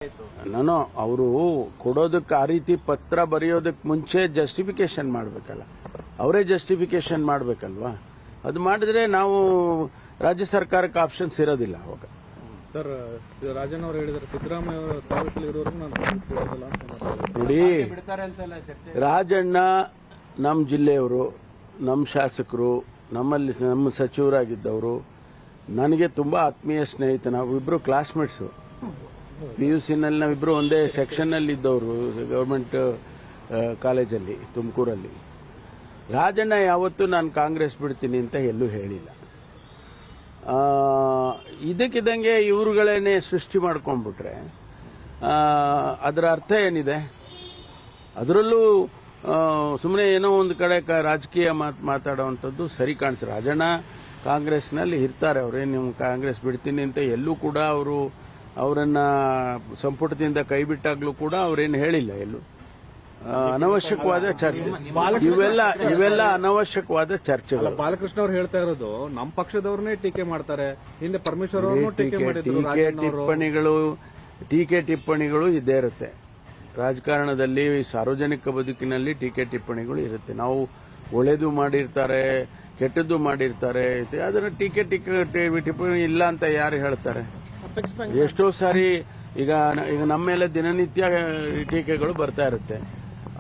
ನಾನು ಅವರು ಕೊಡೋದಕ್ಕೆ ಆ ರೀತಿ ಪತ್ರ ಬರೆಯೋದಕ್ಕೆ ಮುಂಚೆ ಜಸ್ಟಿಫಿಕೇಶನ್ ಮಾಡಬೇಕಲ್ಲ, ಅವರೇ ಜಸ್ಟಿಫಿಕೇಶನ್ ಮಾಡಬೇಕಲ್ವಾ? ಅದು ಮಾಡಿದ್ರೆ ನಾವು ರಾಜ್ಯ ಸರ್ಕಾರಕ್ಕೆ ಆಪ್ಷನ್ಸ್ ಇರೋದಿಲ್ಲ ಅವಾಗ. ಸರ್, ರಾಜಣ್ಣ ಅವರು ಹೇಳಿದ್ದಾರೆ ಸಿದ್ದರಾಮಯ್ಯ ಅವರ ಕಾಂಗ್ರೆಸ್ ಇರೋವರೆಗೂ ನಾನು ನೋಡಿ, ರಾಜಣ್ಣ ನಮ್ಮ ಜಿಲ್ಲೆಯವರು, ನಮ್ಮ ಶಾಸಕರು, ನಮ್ಮ ಸಚಿವರಾಗಿದ್ದವರು, ನನಗೆ ತುಂಬಾ ಆತ್ಮೀಯ ಸ್ನೇಹಿತ. ನಾವಿಬ್ರು ಕ್ಲಾಸ್ಮೇಟ್ಸು. PUCನಲ್ಲಿ ನಾವಿಬ್ರು ಒಂದೇ ಸೆಕ್ಷನ್ನಲ್ಲಿ ಇದ್ದವರು, ಗವರ್ಮೆಂಟ್ ಕಾಲೇಜಲ್ಲಿ ತುಮಕೂರಲ್ಲಿ. ರಾಜಣ್ಣ ಯಾವತ್ತೂ ನಾನು ಕಾಂಗ್ರೆಸ್ ಬಿಡ್ತೀನಿ ಅಂತ ಎಲ್ಲೂ ಹೇಳಿಲ್ಲ. ಇದಕ್ಕಿದ್ದಂಗೆ ಇವರುಗಳೇನೆ ಸೃಷ್ಟಿ ಮಾಡ್ಕೊಂಡ್ಬಿಟ್ರೆ ಅದರ ಅರ್ಥ ಏನಿದೆ? ಅದರಲ್ಲೂ ಸುಮ್ಮನೆ ಏನೋ ಒಂದು ಕಡೆ ರಾಜಕೀಯ ಮಾತಾಡುವಂಥದ್ದು ಸರಿ ಕಾಣಿಸ್ತಾರೆ. ರಾಜಣ್ಣ ಕಾಂಗ್ರೆಸ್ನಲ್ಲಿ ಇರ್ತಾರೆ, ಅವರೇನು ನೀವು ಕಾಂಗ್ರೆಸ್ ಬಿಡ್ತೀನಿ ಅಂತ ಎಲ್ಲೂ ಕೂಡ ಅವರನ್ನ ಸಂಪುಟದಿಂದ ಕೈಬಿಟ್ಟಾಗ್ಲೂ ಕೂಡ ಅವರೇನು ಹೇಳಿಲ್ಲ. ಎಲ್ಲೂ ಅನವಶ್ಯಕವಾದ ಚರ್ಚೆ, ಇವೆಲ್ಲ ಅನವಶ್ಯಕವಾದ ಚರ್ಚೆಗಳು. ಬಾಲಕೃಷ್ಣ ಅವರು ಹೇಳ್ತಾ ಇರೋದು ನಮ್ಮ ಪಕ್ಷದವ್ರನ್ನೇ ಟೀಕೆ ಮಾಡ್ತಾರೆ, ಹಿಂದೆ ಪರಮೇಶ್ವರ್ ಅವ್ರನ್ನೂ ಟೀಕೆ ಮಾಡಿದ್ರು. ಟೀಕೆ ಟಿಪ್ಪಣಿಗಳು ಇದ್ದೇ ಇರುತ್ತೆ ರಾಜಕಾರಣದಲ್ಲಿ, ಸಾರ್ವಜನಿಕ ಬದುಕಿನಲ್ಲಿ ಟೀಕೆ ಟಿಪ್ಪಣಿಗಳು ಇರುತ್ತೆ. ನಾವು ಒಳ್ಳೇದು ಮಾಡಿರ್ತಾರೆ, ಕೆಟ್ಟದ್ದು ಮಾಡಿರ್ತಾರೆ, ಅದನ್ನ ಟೀಕೆ ಟಿಪ್ಪಣಿ ಇಲ್ಲ ಅಂತ ಯಾರು ಹೇಳ್ತಾರೆ? ಎಷ್ಟೋ ಸಾರಿ ಈಗ ನಮ್ಮ ಮೇಲೆ ದಿನನಿತ್ಯ ಟೀಕೆಗಳು ಬರ್ತಾ ಇರುತ್ತೆ.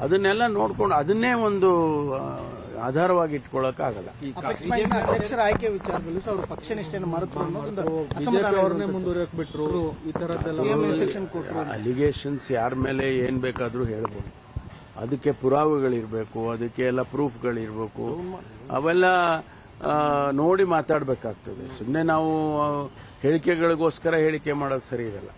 ಅದನ್ನೆಲ್ಲ ನೋಡ್ಕೊಂಡು ಅದನ್ನೇ ಒಂದು ಆಧಾರವಾಗಿ ಇಟ್ಕೊಳ್ಳೋಕ್ಕಾಗಲ್ಲ. ಅಧ್ಯಕ್ಷರ ಆಯ್ಕೆ ವಿಚಾರದಲ್ಲಿ ಅವರು ಪಕ್ಷ ನಿಷ್ಠೆಯನ್ನು ಮರೆತು ಮುಂದುವರಿಯಕ್ ಬಿಟ್ರು. ಈ ತರದ್ದೆಲ್ಲ ಅಲಿಗೇಷನ್ಸ್ ಯಾರ ಮೇಲೆ ಏನ್ ಬೇಕಾದ್ರೂ ಹೇಳ್ಬೋದು. ಅದಕ್ಕೆ ಪುರಾವೆಗಳಿರ್ಬೇಕು, ಅದಕ್ಕೆ ಎಲ್ಲ ಪ್ರೂಫ್ಗಳಿರ್ಬೇಕು. ಅವೆಲ್ಲ ನೋಡಿ ಮಾತಾಡಬೇಕಾಗ್ತದೆ. ಸುಮ್ಮನೆ ನಾವು ಹೇಳಿಕೆಗಳಿಗೋಸ್ಕರ ಹೇಳಿಕೆ ಮಾಡೋದು ಸರಿ ಇರಲ್ಲ.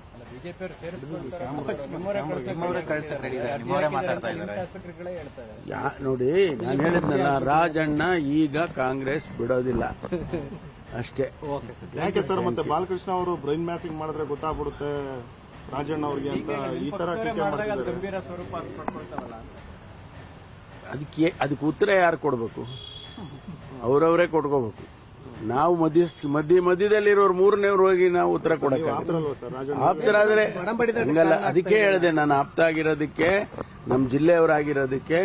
ನೋಡಿ, ನಾನು ಹೇಳಿದ್ನಲ್ಲ, ರಾಜಣ್ಣ ಈಗ ಕಾಂಗ್ರೆಸ್ ಬಿಡೋದಿಲ್ಲ ಅಷ್ಟೇ. ಯಾಕೆ ಸರ್ ಮತ್ತೆ ಬಾಲಕೃಷ್ಣ ಅವರು ಬ್ರೈನ್ ಮ್ಯಾಪಿಂಗ್ ಮಾಡಿದ್ರೆ ಗೊತ್ತಾಗ್ಬಿಡುತ್ತೆ ರಾಜಣ್ಣ ಅವ್ರಿಗೆ ಅಂತ ಈ ತರ ಅದಕ್ಕೆ ಉತ್ತರ ಯಾರು ಕೊಡಬೇಕು? ಅವರವರೇ ಕೊಡ್ಕೋಬೇಕು. ನಾವು ಮಧ್ಯದಲ್ಲಿರೋರು ಮೂರನೇವ್ರು ಹೋಗಿ ನಾವು ಉತ್ತರ ಕೊಡಕ್ಕೆ ಆಪ್ತರಾದ್ರೆ ಹಂಗಲ್ಲ. ಅದಕ್ಕೆ ಹೇಳಿದೆ ನಾನು, ಆಪ್ತ ಆಗಿರೋದಕ್ಕೆ, ನಮ್ಮ ಜಿಲ್ಲೆಯವರಾಗಿರೋದಕ್ಕೆ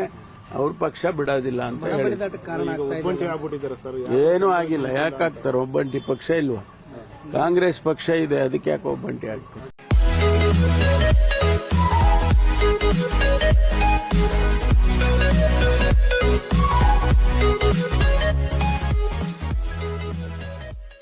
ಅವ್ರ ಪಕ್ಷ ಬಿಡೋದಿಲ್ಲ ಅಂತ ಹೇಳಿ. ಏನೂ ಆಗಿಲ್ಲ. ಯಾಕಾಗ್ತಾರೆ? ಒಬ್ಬಂಟಿ ಪಕ್ಷ ಇಲ್ವಾ? ಕಾಂಗ್ರೆಸ್ ಪಕ್ಷ ಇದೆ, ಅದಕ್ಕೆ ಯಾಕೆ ಒಬ್ಬಂಟಿ ಆಗ್ತಾರೆ?